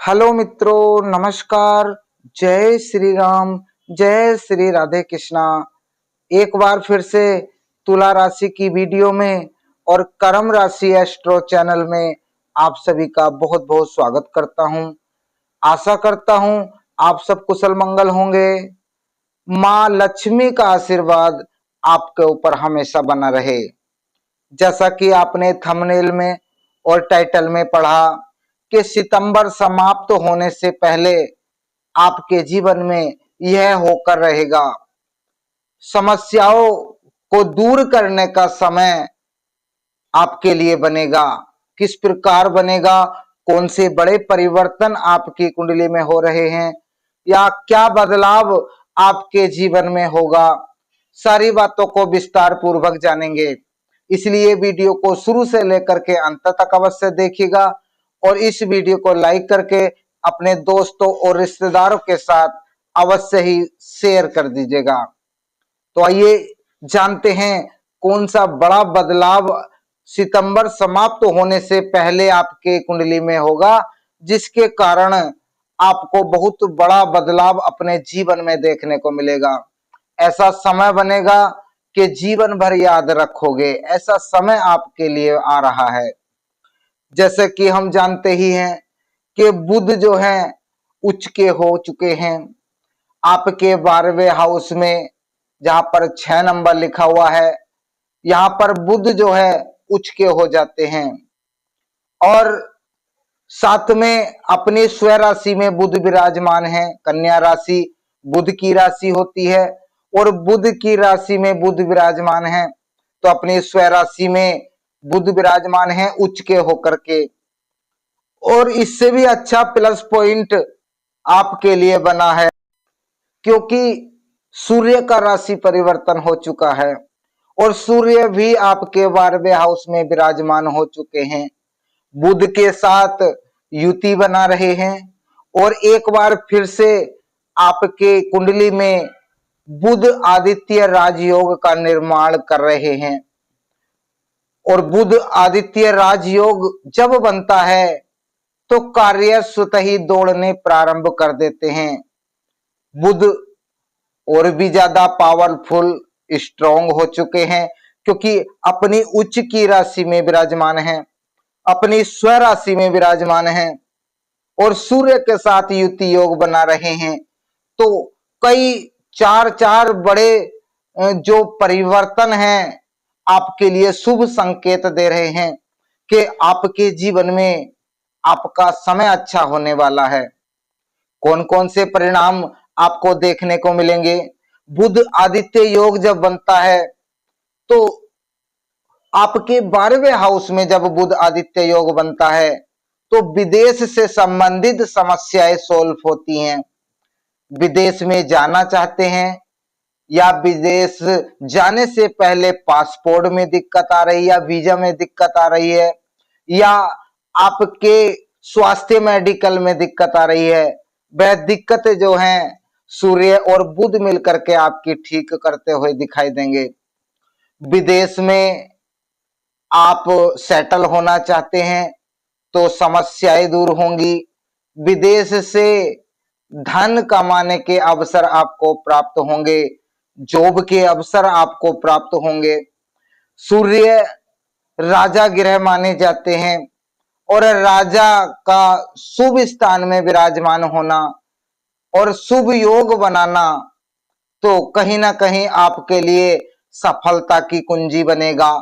Hello मित्रों, नमस्कार। जय श्री राम, जय श्री राधे कृष्णा। एक बार फिर से तुला राशि की वीडियो में और कर्म राशि एस्ट्रो चैनल में आप सभी का बहुत बहुत स्वागत करता हूं। आशा करता हूं आप सब कुशल मंगल होंगे। माँ लक्ष्मी का आशीर्वाद आपके ऊपर हमेशा बना रहे। जैसा कि आपने थंबनेल में और टाइटल में पढ़ा कि सितंबर समाप्त होने से पहले आपके जीवन में यह होकर रहेगा, समस्याओं को दूर करने का समय आपके लिए बनेगा। किस प्रकार बनेगा, कौन से बड़े परिवर्तन आपकी कुंडली में हो रहे हैं या क्या बदलाव आपके जीवन में होगा, सारी बातों को विस्तार पूर्वक जानेंगे। इसलिए वीडियो को शुरू से लेकर के अंत तक अवश्य देखिएगा और इस वीडियो को लाइक करके अपने दोस्तों और रिश्तेदारों के साथ अवश्य ही शेयर कर दीजिएगा। तो आइए जानते हैं कौन सा बड़ा बदलाव सितंबर समाप्त होने से पहले आपके कुंडली में होगा, जिसके कारण आपको बहुत बड़ा बदलाव अपने जीवन में देखने को मिलेगा। ऐसा समय बनेगा कि जीवन भर याद रखोगे। ऐसा समय आपके लिए आ रहा है। जैसे कि हम जानते ही हैं कि बुध जो है उच्च के हो चुके हैं आपके 12वें हाउस में, जहां पर 6 नंबर लिखा हुआ है। यहां पर बुध जो है उच्च के हो जाते हैं और साथ में अपनी स्व राशि में बुध विराजमान है। कन्या राशि बुध की राशि होती है और बुध की राशि में बुध विराजमान है, तो अपनी स्व राशि में बुध विराजमान है उच्च के होकर के। और इससे भी अच्छा प्लस पॉइंट आपके लिए बना है क्योंकि सूर्य का राशि परिवर्तन हो चुका है और सूर्य भी आपके 12वें हाउस में विराजमान हो चुके हैं। बुध के साथ युति बना रहे हैं और एक बार फिर से आपके कुंडली में बुध आदित्य राजयोग का निर्माण कर रहे हैं। और बुध आदित्य राजयोग जब बनता है तो कार्य स्वतः ही दौड़ने प्रारंभ कर देते हैं। बुध और भी ज्यादा पावरफुल स्ट्रॉन्ग हो चुके हैं क्योंकि अपनी उच्च की राशि में विराजमान है, अपनी स्व राशि में विराजमान है और सूर्य के साथ युति योग बना रहे हैं। तो कई चार चार बड़े जो परिवर्तन हैं आपके लिए शुभ संकेत दे रहे हैं कि आपके जीवन में आपका समय अच्छा होने वाला है। कौन कौन से परिणाम आपको देखने को मिलेंगे? बुध आदित्य योग जब बनता है तो आपके 12वें हाउस में जब बुध आदित्य योग बनता है तो विदेश से संबंधित समस्याएं सॉल्व होती हैं। विदेश में जाना चाहते हैं या विदेश जाने से पहले पासपोर्ट में दिक्कत आ रही है या वीजा में दिक्कत आ रही है या आपके स्वास्थ्य मेडिकल में दिक्कत आ रही है, वह दिक्कत जो है सूर्य और बुध मिलकर के आपकी ठीक करते हुए दिखाई देंगे। विदेश में आप सेटल होना चाहते हैं तो समस्याएं दूर होंगी। विदेश से धन कमाने के अवसर आपको प्राप्त होंगे, जॉब के अवसर आपको प्राप्त होंगे। सूर्य राजा ग्रह माने जाते हैं और राजा का शुभ स्थान में विराजमान होना और शुभ योग बनाना तो कहीं ना कहीं आपके लिए सफलता की कुंजी बनेगा।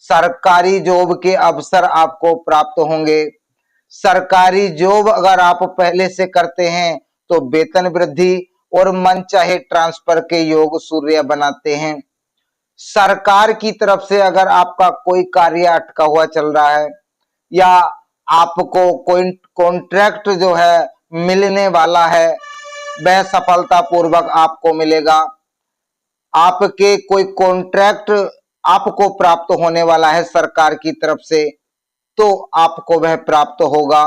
सरकारी जॉब के अवसर आपको प्राप्त होंगे। सरकारी जॉब अगर आप पहले से करते हैं तो वेतन वृद्धि और मनचाहे ट्रांसफर के योग सूर्य बनाते हैं। सरकार की तरफ से अगर आपका कोई कार्य अटका हुआ चल रहा है या आपको कोई कॉन्ट्रैक्ट जो है मिलने वाला है, वह सफलतापूर्वक आपको मिलेगा। आपके कोई कॉन्ट्रैक्ट आपको प्राप्त होने वाला है सरकार की तरफ से, तो आपको वह प्राप्त होगा।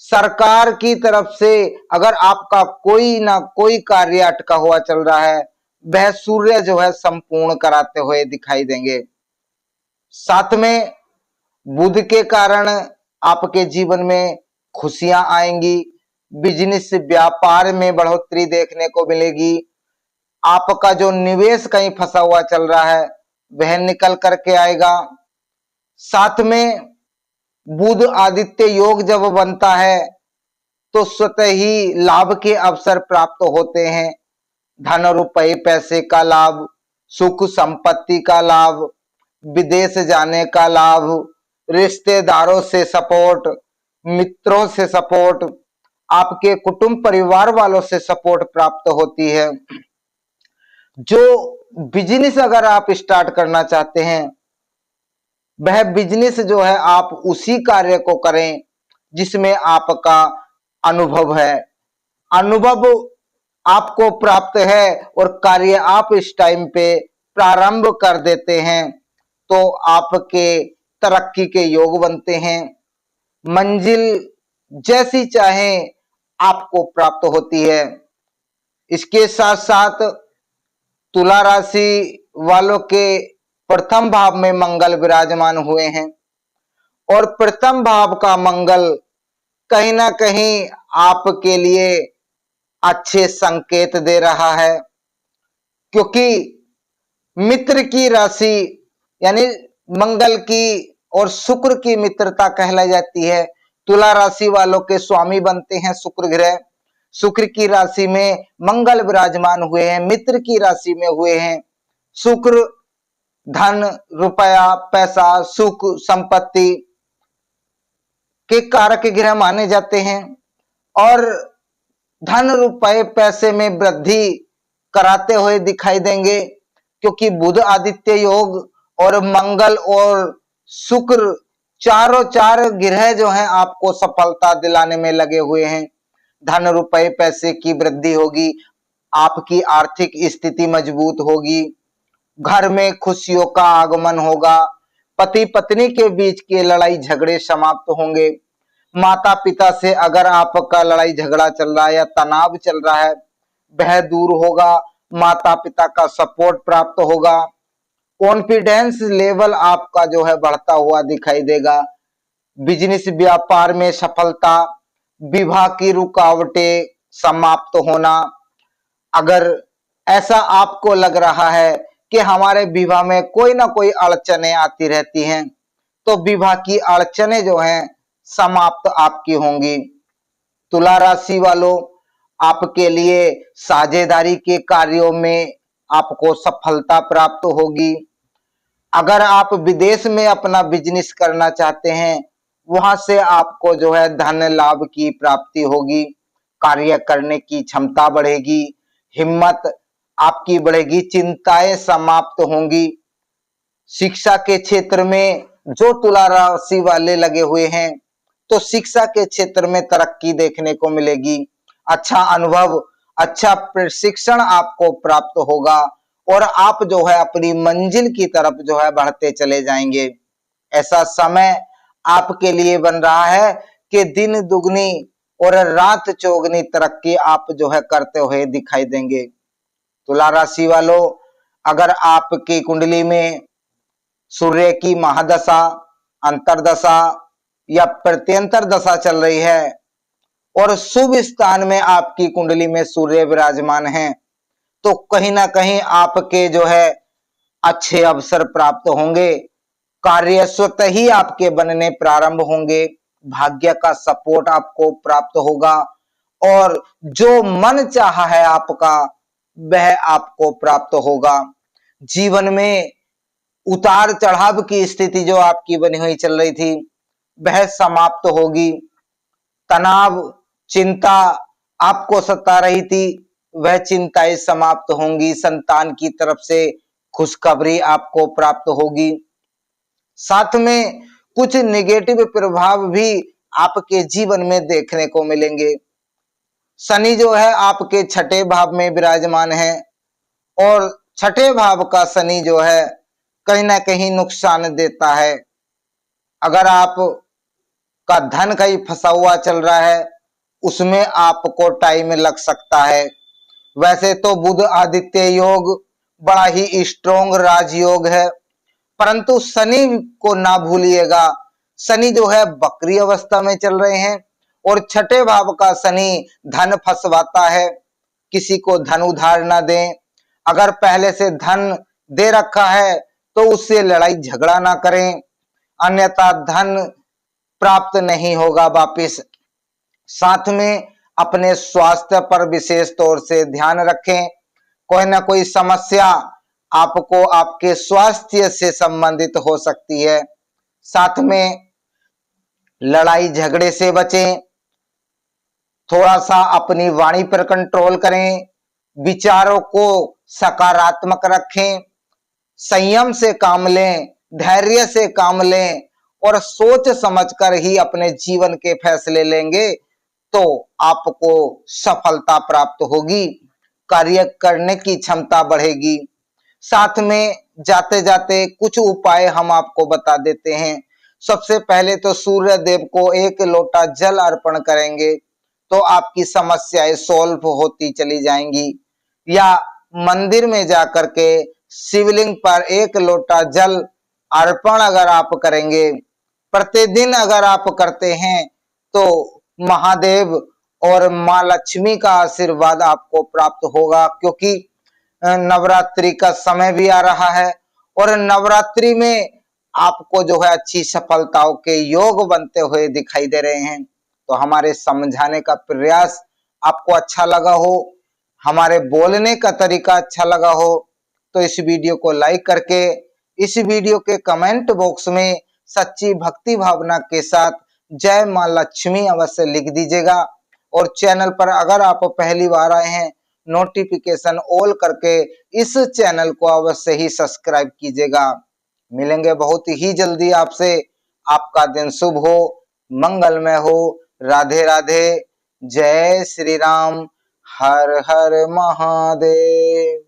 सरकार की तरफ से अगर आपका कोई ना कोई कार्य अटका हुआ चल रहा है, वह सूर्य जो है संपूर्ण कराते हुए दिखाई देंगे। साथ में बुध के कारण आपके जीवन में खुशियां आएंगी, बिजनेस व्यापार में बढ़ोतरी देखने को मिलेगी। आपका जो निवेश कहीं फंसा हुआ चल रहा है वह निकल करके आएगा। साथ में बुध आदित्य योग जब बनता है तो स्वतः ही लाभ के अवसर प्राप्त होते हैं। धन रुपए पैसे का लाभ, सुख संपत्ति का लाभ, विदेश जाने का लाभ, रिश्तेदारों से सपोर्ट, मित्रों से सपोर्ट, आपके कुटुंब परिवार वालों से सपोर्ट प्राप्त होती है। जो बिजनेस अगर आप स्टार्ट करना चाहते हैं वह बिजनेस जो है आप उसी कार्य को करें जिसमें आपका अनुभव है। अनुभव आपको प्राप्त है और कार्य आप इस टाइम पे प्रारंभ कर देते हैं तो आपके तरक्की के योग बनते हैं। मंजिल जैसी चाहें आपको प्राप्त होती है। इसके साथ साथ तुला राशि वालों के प्रथम भाव में मंगल विराजमान हुए हैं और प्रथम भाव का मंगल कहीं ना कहीं आपके लिए अच्छे संकेत दे रहा है, क्योंकि मित्र की राशि यानी मंगल की और शुक्र की मित्रता कहलाई जाती है। तुला राशि वालों के स्वामी बनते हैं शुक्र ग्रह। शुक्र की राशि में मंगल विराजमान हुए हैं, मित्र की राशि में हुए हैं। शुक्र धन रुपया पैसा सुख संपत्ति के कारक ग्रह माने जाते हैं और धन रुपए पैसे में वृद्धि कराते हुए दिखाई देंगे, क्योंकि बुध आदित्य योग और मंगल और शुक्र चारों चार ग्रह जो हैं आपको सफलता दिलाने में लगे हुए हैं। धन रुपए पैसे की वृद्धि होगी, आपकी आर्थिक स्थिति मजबूत होगी, घर में खुशियों का आगमन होगा, पति पत्नी के बीच के लड़ाई झगड़े समाप्त होंगे, माता पिता से अगर आपका लड़ाई झगड़ा चल रहा है या तनाव चल रहा है वह दूर होगा, माता पिता का सपोर्ट प्राप्त होगा, कॉन्फिडेंस लेवल आपका जो है बढ़ता हुआ दिखाई देगा। बिजनेस व्यापार में सफलता, विवाह की रुकावटें समाप्त होना। अगर ऐसा आपको लग रहा है कि हमारे विवाह में कोई ना कोई अड़चने आती रहती हैं तो विवाह की अड़चने जो हैं समाप्त आपकी होंगी। तुला राशि वालों, आपके लिए साझेदारी के कार्यों में आपको सफलता प्राप्त होगी। अगर आप विदेश में अपना बिजनेस करना चाहते हैं वहां से आपको जो है धन लाभ की प्राप्ति होगी, कार्य करने की क्षमता बढ़ेगी, हिम्मत आपकी बढ़ेगी, चिंताएं समाप्त होंगी। शिक्षा के क्षेत्र में जो तुला राशि वाले लगे हुए हैं तो शिक्षा के क्षेत्र में तरक्की देखने को मिलेगी। अच्छा अनुभव, अच्छा प्रशिक्षण आपको प्राप्त होगा और आप जो है अपनी मंजिल की तरफ जो है बढ़ते चले जाएंगे। ऐसा समय आपके लिए बन रहा है कि दिन दुगनी और रात चौगनी तरक्की आप जो है करते हुए दिखाई देंगे। तुला राशि वालों, अगर आपकी कुंडली में सूर्य की महादशा, अंतरदशा या प्रत्यंतर दशा चल रही है और शुभ स्थान में आपकी कुंडली में सूर्य विराजमान है तो कहीं ना कहीं आपके जो है अच्छे अवसर प्राप्त होंगे, कार्य स्वतः ही आपके बनने प्रारंभ होंगे, भाग्य का सपोर्ट आपको प्राप्त होगा और जो मन चाहा है आपका वह आपको प्राप्त होगा। जीवन में उतार चढ़ाव की स्थिति जो आपकी बनी हुई चल रही थी वह समाप्त होगी। तनाव चिंता आपको सता रही थी वह चिंताएं समाप्त होंगी। संतान की तरफ से खुशखबरी आपको प्राप्त होगी। साथ में कुछ नेगेटिव प्रभाव भी आपके जीवन में देखने को मिलेंगे। शनि जो है आपके छठे भाव में विराजमान है और छठे भाव का शनि जो है कहीं ना कहीं नुकसान देता है। अगर आप का धन कहीं फंसा हुआ चल रहा है उसमें आपको टाइम लग सकता है। वैसे तो बुध आदित्य योग बड़ा ही स्ट्रॉन्ग राजयोग है, परंतु शनि को ना भूलिएगा। शनि जो है वक्री अवस्था में चल रहे हैं और छठे भाव का शनि धन फंसवाता है। किसी को धन उधार ना दें। अगर पहले से धन दे रखा है तो उससे लड़ाई झगड़ा ना करें, अन्यथा धन प्राप्त नहीं होगा वापिस। साथ में अपने स्वास्थ्य पर विशेष तौर से ध्यान रखें। कोई ना कोई समस्या आपको आपके स्वास्थ्य से संबंधित हो सकती है। साथ में लड़ाई झगड़े से बचें। थोड़ा सा अपनी वाणी पर कंट्रोल करें। विचारों को सकारात्मक रखें। संयम से काम लें, धैर्य से काम लें और सोच समझकर ही अपने जीवन के फैसले लेंगे तो आपको सफलता प्राप्त होगी, कार्य करने की क्षमता बढ़ेगी। साथ में जाते जाते कुछ उपाय हम आपको बता देते हैं। सबसे पहले तो सूर्य देव को 1 लोटा जल अर्पण करेंगे तो आपकी समस्याएं सॉल्व होती चली जाएंगी। या मंदिर में जाकर के शिवलिंग पर 1 लोटा जल अर्पण अगर आप करेंगे, प्रतिदिन अगर आप करते हैं तो महादेव और माँ लक्ष्मी का आशीर्वाद आपको प्राप्त होगा। क्योंकि नवरात्रि का समय भी आ रहा है और नवरात्रि में आपको जो है अच्छी सफलताओं के योग बनते हुए दिखाई दे रहे हैं। तो हमारे समझाने का प्रयास आपको अच्छा लगा हो, हमारे बोलने का तरीका अच्छा लगा हो तो इस वीडियो को लाइक करके इस वीडियो के कमेंट बॉक्स में सच्ची भक्ति भावना के साथ जय मां लक्ष्मी अवश्य लिख दीजिएगा। और चैनल पर अगर आप पहली बार आए हैं, नोटिफिकेशन ऑल करके इस चैनल को अवश्य ही सब्सक्राइब कीजिएगा। मिलेंगे बहुत ही जल्दी आपसे। आपका दिन शुभ हो, मंगलमय हो। राधे राधे। जय श्री राम। हर हर महादेव।